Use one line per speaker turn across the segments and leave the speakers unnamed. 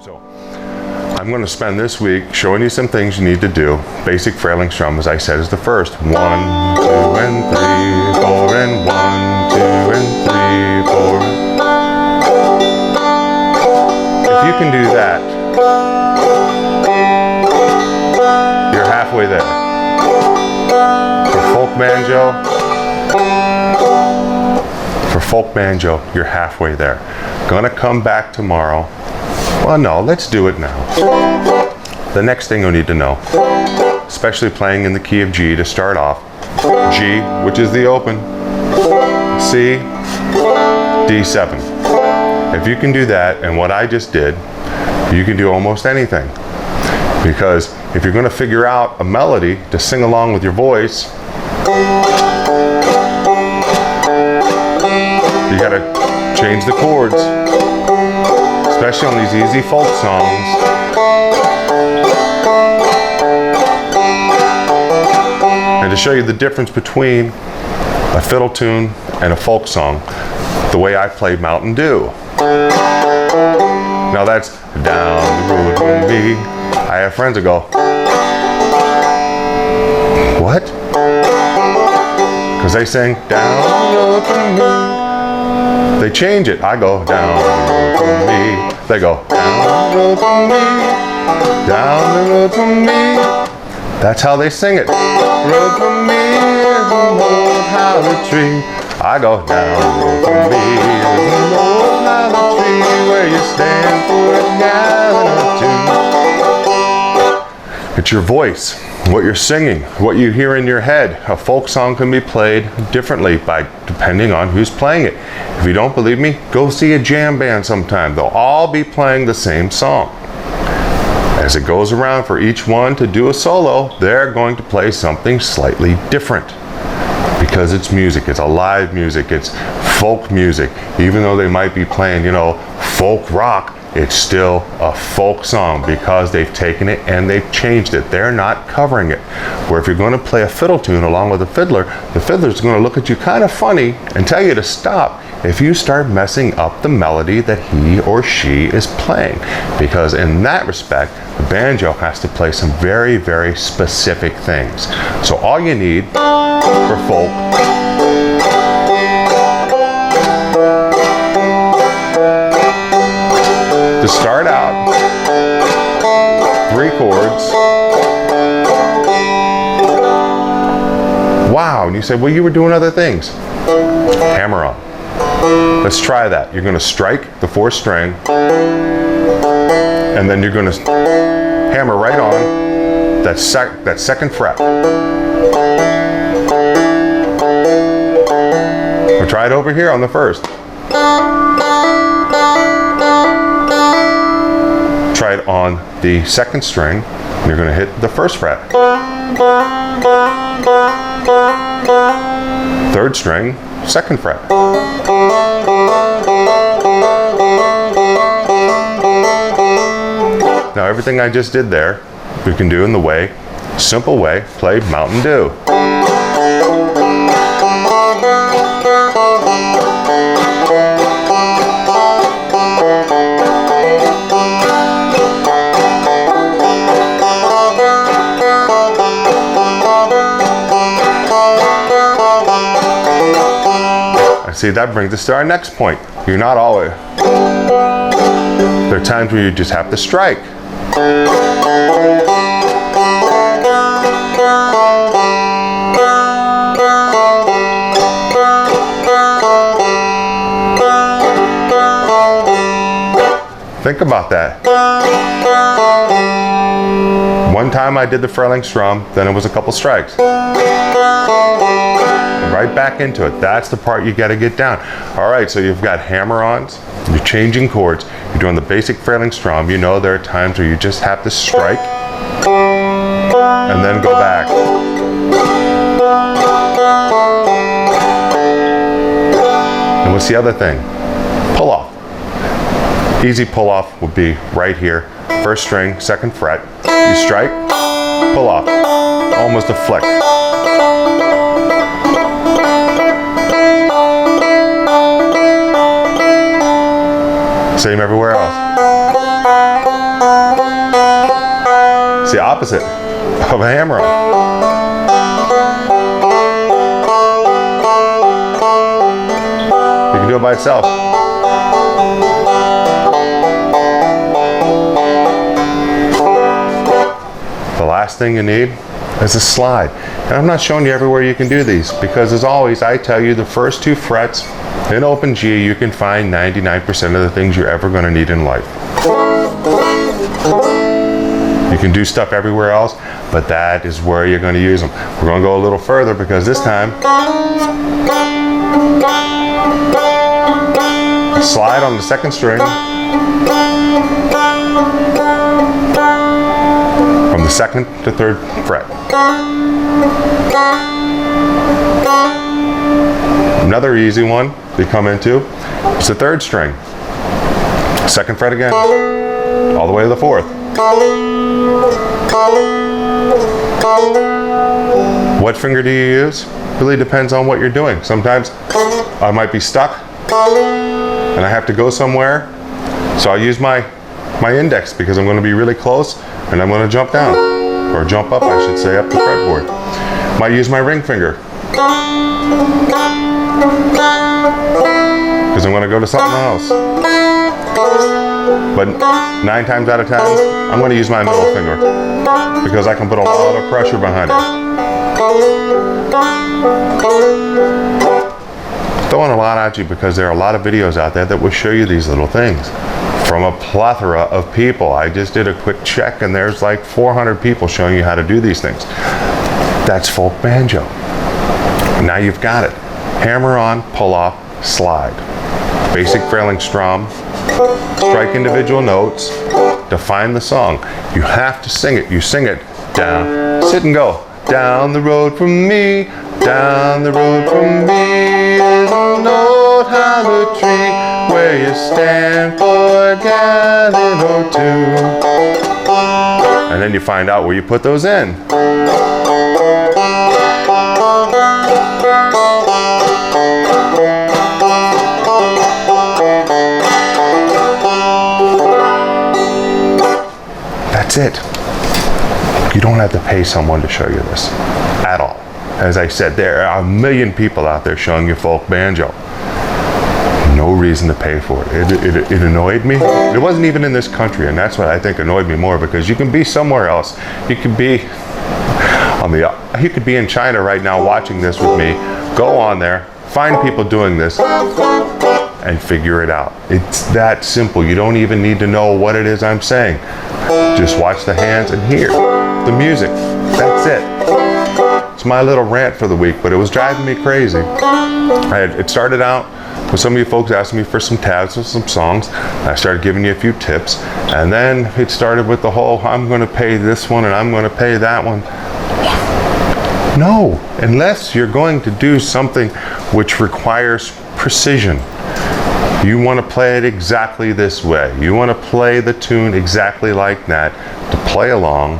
So I'm going to spend this week showing you some things you need to do. Basic Frailing strum, as I said, is the first. 1, 2, and 3, 4, and 1, 2, and 3, 4. If you can do that, you're halfway there. For folk banjo, you're halfway there. Gonna come back tomorrow. Well, no, let's do it now. The next thing you'll need to know, especially playing in the key of G to start off, G, which is the open, C, D7. If you can do that, and what I just did, you can do almost anything. Because if you're going to figure out a melody to sing along with your voice, you got to change the chords. Especially on these easy folk songs. And to show you the difference between a fiddle tune and a folk song, the way I play Mountain Dew. Now that's down the road with me. I have friends that go, what? Because they sing down the road with me. They change it. I go down the road for me. They go down the road for me. Down the road for me. That's how they sing it. Road for me is an old hollow tree. I go down the road for me is an old hollow tree where you stand for a gallon or two. It's your voice. What you're singing, what you hear in your head. A folk song can be played differently depending on who's playing it. If you don't believe me, go see a jam band sometime. They'll all be playing the same song. As it goes around for each one to do a solo, they're going to play something slightly different. Because it's music, it's a live music, it's folk music. Even though they might be playing, folk rock, it's still a folk song because they've taken it and they've changed it. They're not covering it. Where if you're going to play a fiddle tune along with the fiddler's going to look at you kind of funny and tell you to stop if you start messing up the melody that he or she is playing. Because in that respect, the banjo has to play some very, very specific things. So all you need for folk to start out, 3 chords. Wow, and you say, well, you were doing other things. Hammer-on. Let's try that. You're going to strike the 4th string, and then you're going to hammer right on that 2nd fret. We'll try it over here on the 1st. Try it on the 2nd string. You're going to hit the 1st fret. 3rd string, 2nd fret. Now everything I just did there, we can do in the simple way, play Mountain Dew. See, that brings us to our next point. You're not always. There are times where you just have to strike. Think about that. One time I did the Frailing strum, then it was a couple strikes. Right back into it. That's the part you got to get down. All right, so you've got hammer-ons, you're changing chords, you're doing the basic Frailing strum. You know there are times where you just have to strike and then go back. And what's the other thing? Pull off. Easy pull off would be right here. 1st string, 2nd fret. You strike, pull off. Almost a flick. Same everywhere else. opposite of a hammer-on. You can do it by itself. The last thing you need is a slide. And I'm not showing you everywhere you can do these, because as always, I tell you the first 2 frets in open G, you can find 99% of the things you're ever going to need in life. You can do stuff everywhere else, but that is where you're going to use them. We're going to go a little further, because this time, slide on the 2nd string from the 2nd to 3rd fret. Another easy one to come into is the 3rd string. 2nd fret again, all the way to the 4th. What finger do you use? Really depends on what you're doing. Sometimes I might be stuck and I have to go somewhere, so I'll use my index, because I'm going to be really close and I'm going to jump down, or jump up, I should say, up the fretboard. Might use my ring finger, because I'm going to go to something else. But 9 times out of 10, I'm going to use my middle finger, because I can put a lot of pressure behind it. Throwing a lot at you, because there are a lot of videos out there that will show you these little things from a plethora of people. I just did a quick check and there's like 400 people showing you how to do these things. That's folk banjo. Now you've got it. Hammer on, pull off, slide. Basic Frailing strum, strike individual notes, define the song. You have to sing it. You sing it down, sit and go. Down the road from me, down the road from me is an old hollow tree where you stand for a gallon or 2. And then you find out where you put those in. That's it. You don't have to pay someone to show you this at all. As I said, there are a million people out there showing you folk banjo. No reason to pay for it. It annoyed me. It wasn't even in this country, and that's what I think annoyed me more, because you can be somewhere else. You could be you could be in China right now watching this with me. Go on there, find people doing this, and figure it out. It's that simple. You don't even need to know what it is I'm saying. Just watch the hands and hear the music. That's it. It's my little rant for the week, but it was driving me crazy. It started out with some of you folks asking me for some tabs of some songs. I started giving you a few tips, and then it started with the whole, I'm going to pay this one and I'm going to pay that one. No, unless you're going to do something which requires precision. You want to play it exactly this way. You want to play the tune exactly like that, to play along,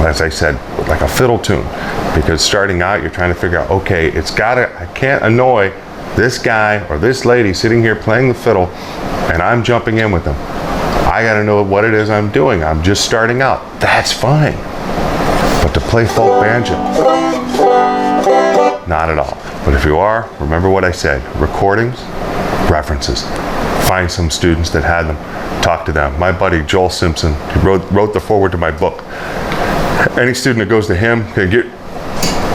as I said, like a fiddle tune. Because starting out, you're trying to figure out, okay, I can't annoy this guy or this lady sitting here playing the fiddle, and I'm jumping in with them. I got to know what it is I'm doing. I'm just starting out. That's fine. But to play folk banjo, not at all. But if you are, remember what I said. Recordings, references. Find some students that had them. Talk to them. My buddy Joel Simpson, who wrote the foreword to my book. Any student that goes to him can get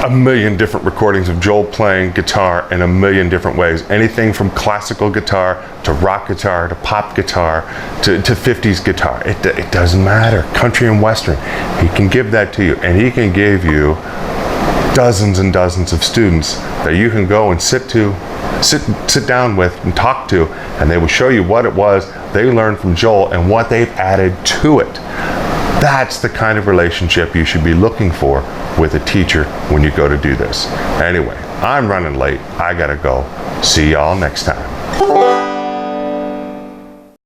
a million different recordings of Joel playing guitar in a million different ways. Anything from classical guitar to rock guitar to pop guitar to 50s guitar. It doesn't matter. Country and Western. He can give that to you, and he can give you dozens and dozens of students that you can go and sit down with and talk to, and they will show you what it was they learned from Joel and what they've added to it. That's the kind of relationship you should be looking for with a teacher when you go to do this. Anyway, I'm running late. I gotta go. See y'all next time.